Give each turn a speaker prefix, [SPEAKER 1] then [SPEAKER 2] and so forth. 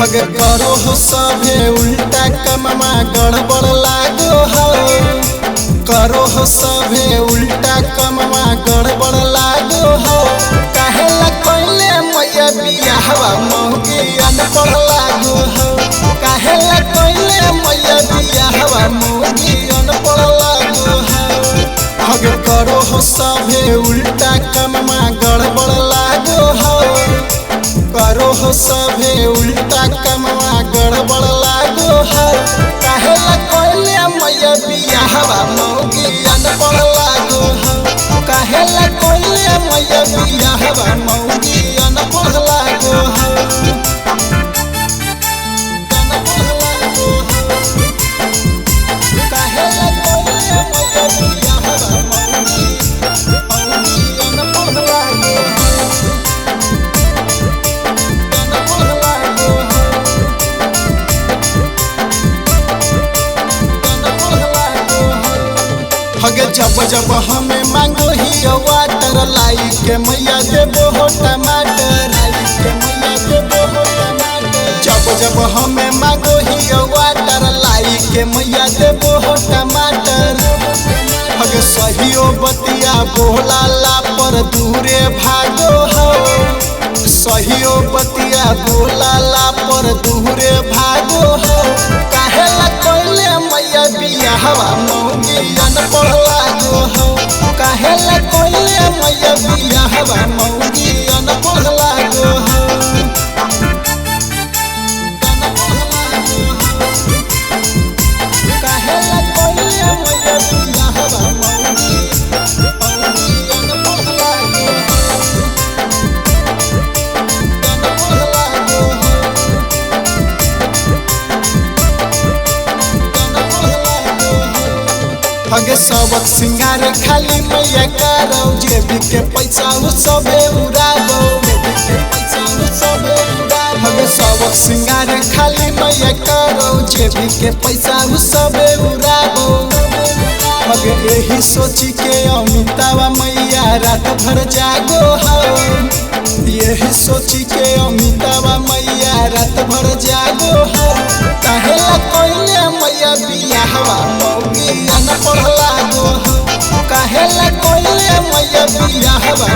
[SPEAKER 1] हगे करो हो सभे उल्टा कममा गड़बड़ लागो हो। करो हो सभे उल्टा कममा गड़बड़ लागो हो। काहेला कोइले मैया बियाहवा मौगी अनपढ़ लागो हो। काहेला कोइले मैया बियाहवा मौगी अनपढ़ लागो हो। हगे करो हो सभे उल्टा कममा गड़बड़ लागो हो। करो हो सभे उल्टा कमवा गड़बड़ लागो हो। काहेला कोइले मैया बियाहवा मौगी अनपढ़ लागो हो। काहेला कोइले मैया बियाहवा मौगी अनपढ़ लागो हो। अनपढ़ लागो हो। काहेला कोइले मैया बियाहवा मौगी अनपढ़ लागो हो। हगे जब जब हमें मांगो ही वाटर लाई के मैया देबो हो टमाटर। जब जब हमें मांगो ही वाटर लाई के मैया देबो हो टमाटर। हगे सहियो बतिया बोलाला पर दूरे भागो हो। सहियो बतिया बोलाला पर दूरे भागो हो। काहेला कोइले मैया बियाहवा मौगी अनपढ़ लागो हो। काहेला कोइले मैया बियाहवा मौगी अनपढ़ लागो हो। काहेला कोइले मैया बियाहवा मौगी अनपढ़ लागो हो। हगे सबक सिंगार खाली मैया करो। जेबी के पैसा उ सबे उड़ाबो। हगे सबक सिंगार खाली मैया करो। जेबी के पैसा उ सबे उड़ाबो। हगे यही सोची के अमितावा मैया रात भर जागो हो। यही सोची के अमितावा मैया रात भर जागो हो। काहेला कोइले मैया बियाहवा मौगी अनपढ़ लागो हो। काहेला कोइले मैया बियाहवा